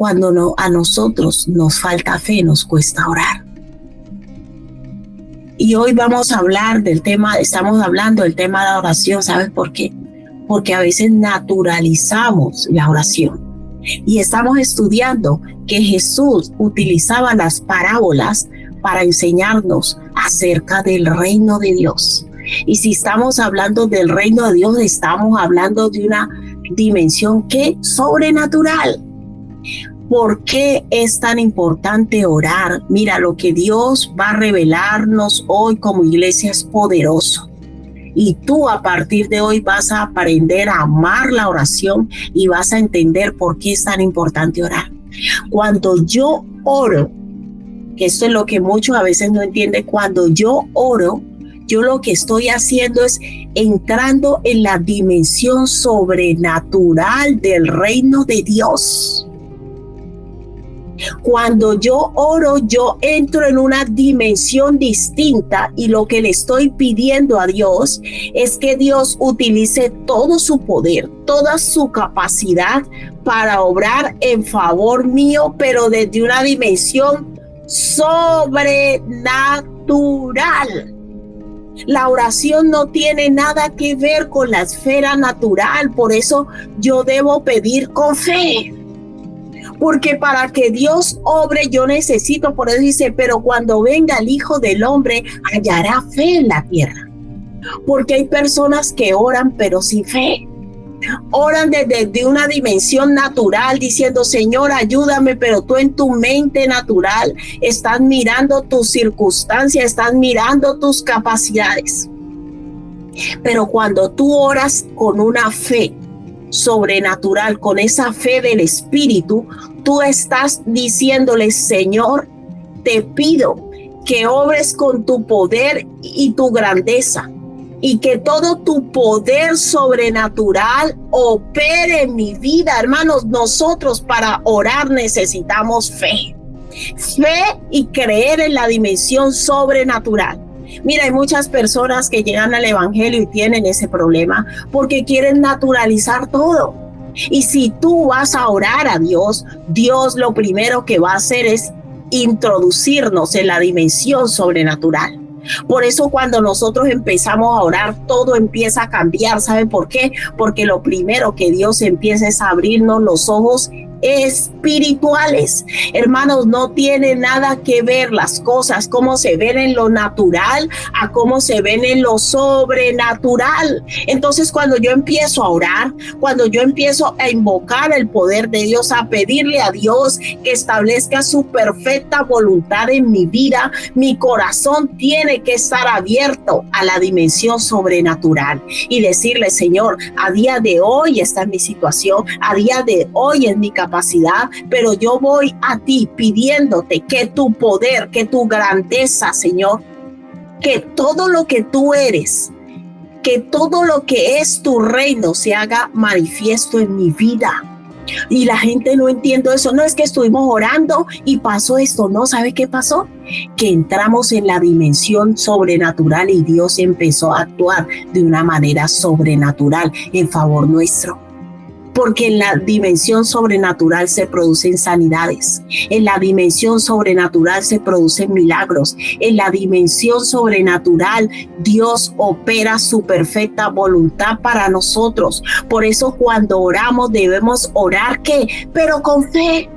cuando a nosotros nos falta fe, nos cuesta orar. Y hoy vamos a hablar estamos hablando del tema de la oración. ¿Sabes por qué? Porque a veces naturalizamos la oración. Y estamos estudiando que Jesús utilizaba las parábolas para enseñarnos acerca del reino de Dios. Y si estamos hablando del reino de Dios, estamos hablando de una dimensión sobrenatural. ¿Por qué es tan importante orar? Mira, lo que Dios va a revelarnos hoy como iglesia es poderoso. Y tú a partir de hoy vas a aprender a amar la oración y vas a entender por qué es tan importante orar. Cuando yo oro, que esto es lo que muchos a veces no entienden, cuando yo oro, yo lo que estoy haciendo es entrando en la dimensión sobrenatural del reino de Dios. Cuando yo oro, yo entro en una dimensión distinta y lo que le estoy pidiendo a Dios es que Dios utilice todo su poder, toda su capacidad para obrar en favor mío, pero desde una dimensión sobrenatural. La oración no tiene nada que ver con la esfera natural, por eso yo debo pedir con fe. Porque para que Dios obre yo necesito, por eso dice, pero cuando venga el Hijo del Hombre hallará fe en la tierra. Porque hay personas que oran pero sin fe. Oran desde una dimensión natural diciendo, Señor, ayúdame, pero tú en tu mente natural estás mirando tus circunstancias, estás mirando tus capacidades. Pero cuando tú oras con una fe sobrenatural, con esa fe del Espíritu, tú estás diciéndole, Señor, te pido que obres con tu poder y tu grandeza y que todo tu poder sobrenatural opere en mi vida. Hermanos, nosotros para orar necesitamos fe y creer en la dimensión sobrenatural. Mira, hay muchas personas que llegan al evangelio y tienen ese problema porque quieren naturalizar todo. Y si tú vas a orar a Dios, Dios lo primero que va a hacer es introducirnos en la dimensión sobrenatural. Por eso cuando nosotros empezamos a orar, todo empieza a cambiar. ¿Saben por qué? Porque lo primero que Dios empieza es a abrirnos los ojos espirituales. Hermanos, no tiene nada que ver las cosas como se ven en lo natural a cómo se ven en lo sobrenatural. Entonces, cuando yo empiezo a orar, cuando yo empiezo a invocar el poder de Dios, a pedirle a Dios que establezca su perfecta voluntad en mi vida, mi corazón tiene que estar abierto a la dimensión sobrenatural y decirle, Señor, a día de hoy esta es mi situación, a día de hoy es mi capacidad, pero yo voy a ti pidiéndote que tu poder, que tu grandeza, Señor, que todo lo que tú eres, que todo lo que es tu reino se haga manifiesto en mi vida. Y la gente no entiende eso. No es que estuvimos orando y pasó esto. No, ¿sabe qué pasó? Que entramos en la dimensión sobrenatural y Dios empezó a actuar de una manera sobrenatural en favor nuestro. Porque en la dimensión sobrenatural se producen sanidades, en la dimensión sobrenatural se producen milagros, en la dimensión sobrenatural Dios opera su perfecta voluntad para nosotros. Por eso cuando oramos debemos orar ¿qué? Pero con fe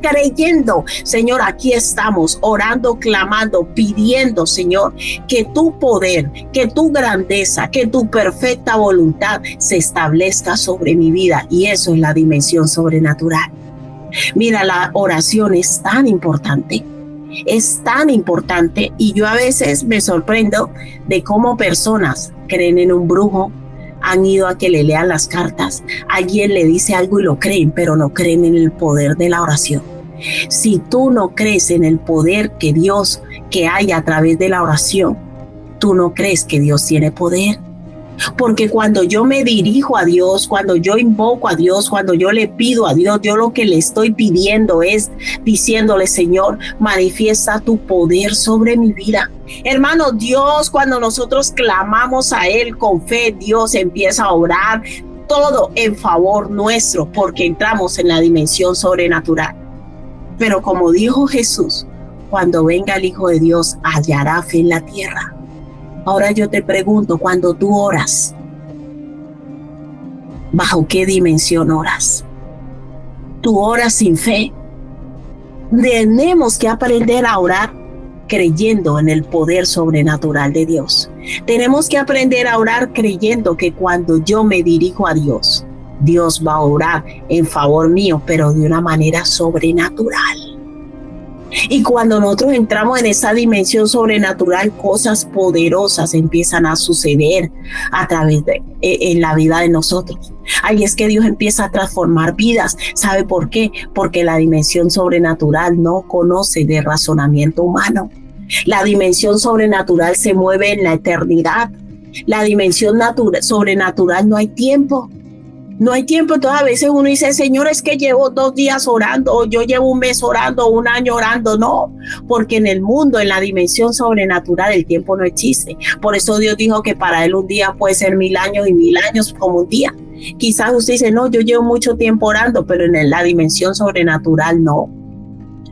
creyendo. Señor, aquí estamos orando, clamando, pidiendo, Señor, que tu poder, que tu grandeza, que tu perfecta voluntad se establezca sobre mi vida. Y eso es la dimensión sobrenatural. Mira, la oración es tan importante y yo a veces me sorprendo de cómo personas creen en un brujo, han ido a que le lean las cartas, alguien le dice algo y lo creen, pero no creen en el poder de la oración. Si tú no crees en el poder que hay a través de la oración, tú no crees que Dios tiene poder. Porque cuando yo me dirijo a Dios, cuando yo invoco a Dios, cuando yo le pido a Dios, yo lo que le estoy pidiendo es diciéndole, Señor, manifiesta tu poder sobre mi vida. Hermano, Dios, cuando nosotros clamamos a Él con fe, Dios empieza a obrar. todo en favor nuestro, porque entramos en la dimensión sobrenatural. Pero como dijo Jesús, cuando venga el Hijo de Dios, hallará fe en la tierra. Ahora yo te pregunto, cuando tú oras, ¿bajo qué dimensión oras? ¿Tú oras sin fe? Tenemos que aprender a orar creyendo en el poder sobrenatural de Dios. Tenemos que aprender a orar creyendo que cuando yo me dirijo a Dios, Dios va a orar en favor mío, pero de una manera sobrenatural. Y cuando nosotros entramos en esa dimensión sobrenatural, cosas poderosas empiezan a suceder a través en la vida de nosotros. Ahí es que Dios empieza a transformar vidas. ¿Sabe por qué? Porque la dimensión sobrenatural no conoce de razonamiento humano. La dimensión sobrenatural se mueve en la eternidad. La dimensión sobrenatural no hay tiempo. No hay tiempo. Entonces a veces uno dice, Señor, es que llevo 2 días orando, o yo llevo un mes orando, o 1 año orando. No, porque en el mundo, en la dimensión sobrenatural, el tiempo no existe. Por eso Dios dijo que para Él un día puede ser 1000 años y 1000 años como un día. Quizás usted dice, no, yo llevo mucho tiempo orando, pero en la dimensión sobrenatural no.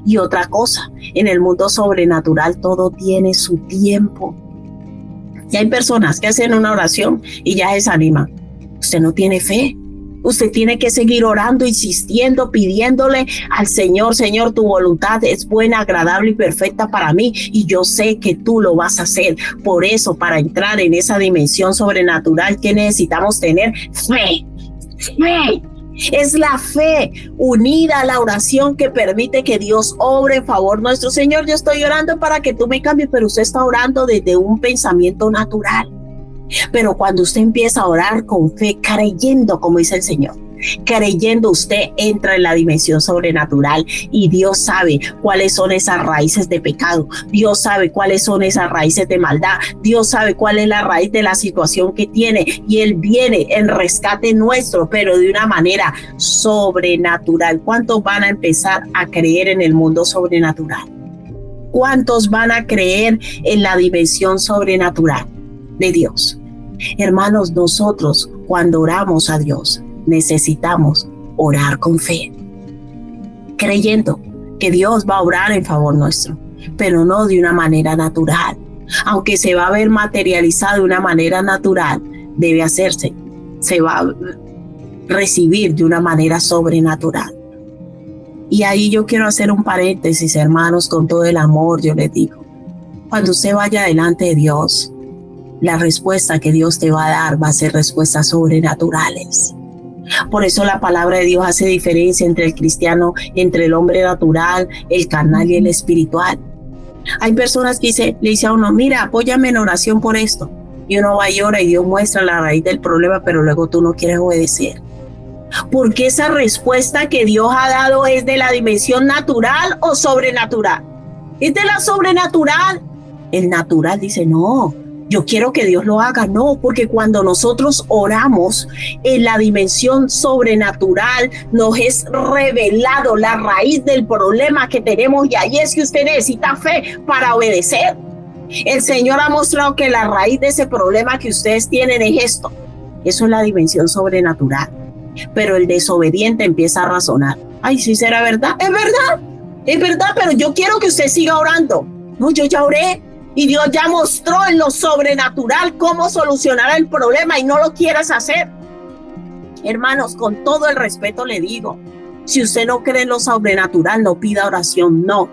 Y otra cosa, en el mundo sobrenatural todo tiene su tiempo. Y hay personas que hacen una oración y ya se desaniman. Usted no tiene fe. Usted tiene que seguir orando, insistiendo, pidiéndole al Señor, Señor, tu voluntad es buena, agradable y perfecta para mí, y yo sé que tú lo vas a hacer. Por eso, para entrar en esa dimensión sobrenatural, ¿qué necesitamos tener? Fe. Fe. Es la fe unida a la oración que permite que Dios obre en favor nuestro. Señor, yo estoy orando para que tú me cambies, pero usted está orando desde un pensamiento natural. Pero cuando usted empieza a orar con fe, creyendo, como dice el Señor, creyendo, usted entra en la dimensión sobrenatural y Dios sabe cuáles son esas raíces de pecado. Dios sabe cuáles son esas raíces de maldad. Dios sabe cuál es la raíz de la situación que tiene y Él viene en rescate nuestro, pero de una manera sobrenatural. ¿Cuántos van a empezar a creer en el mundo sobrenatural? ¿Cuántos van a creer en la dimensión sobrenatural de Dios? Hermanos, nosotros cuando oramos a Dios necesitamos orar con fe, creyendo que Dios va a obrar en favor nuestro, pero no de una manera natural. Aunque se va a ver materializado de una manera natural, debe hacerse, se va a recibir de una manera sobrenatural. Y ahí yo quiero hacer un paréntesis, hermanos, con todo el amor yo les digo, cuando usted vaya delante de Dios, la respuesta que Dios te va a dar va a ser respuestas sobrenaturales. Por eso la palabra de Dios hace diferencia entre el cristiano, entre el hombre natural, el carnal y el espiritual. Hay personas que le dicen a uno, mira, apóyame en oración por esto. Y uno va y ora y Dios muestra la raíz del problema, pero luego tú no quieres obedecer. Porque esa respuesta que Dios ha dado es de la dimensión natural o sobrenatural. Es de la sobrenatural. El natural dice, no, yo quiero que Dios lo haga. No, porque cuando nosotros oramos en la dimensión sobrenatural, nos es revelado la raíz del problema que tenemos, y ahí es que usted necesita fe para obedecer. El Señor ha mostrado que la raíz de ese problema que ustedes tienen es esto. Eso es la dimensión sobrenatural. Pero el desobediente empieza a razonar. Ay, sí, será verdad. Es verdad, pero yo quiero que usted siga orando. No, yo ya oré. Y Dios ya mostró en lo sobrenatural cómo solucionar el problema y no lo quieras hacer. Hermanos, con todo el respeto le digo, si usted no cree en lo sobrenatural, no pida oración, no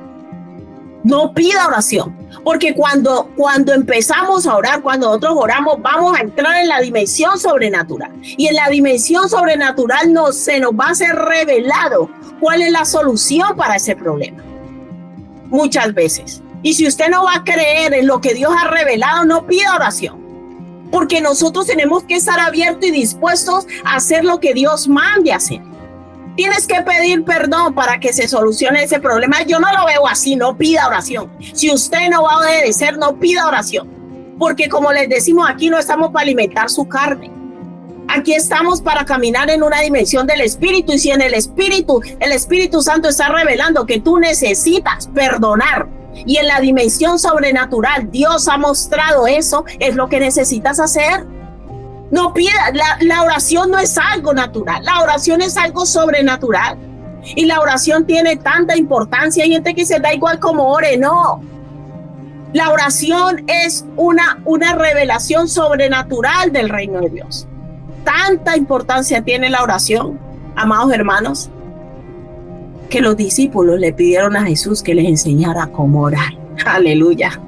pida oración. Porque cuando empezamos a orar, cuando nosotros oramos, vamos a entrar en la dimensión sobrenatural. Y en la dimensión sobrenatural se nos va a ser revelado cuál es la solución para ese problema. Muchas veces. Y si usted no va a creer en lo que Dios ha revelado, no pida oración. Porque nosotros tenemos que estar abiertos y dispuestos a hacer lo que Dios mande hacer. Tienes que pedir perdón para que se solucione ese problema. Yo no lo veo así, no pida oración. Si usted no va a obedecer, no pida oración. Porque como les decimos, aquí no estamos para alimentar su carne. Aquí estamos para caminar en una dimensión del Espíritu. Y si en el Espíritu Santo está revelando que tú necesitas perdonar, y en la dimensión sobrenatural Dios ha mostrado eso, es lo que necesitas hacer. No pida, la oración no es algo natural, la oración es algo sobrenatural. Y la oración tiene tanta importancia. Hay gente que se da igual como ore, no. La oración es una revelación sobrenatural del reino de Dios. Tanta importancia tiene la oración, amados hermanos, que los discípulos le pidieron a Jesús que les enseñara cómo orar. Aleluya.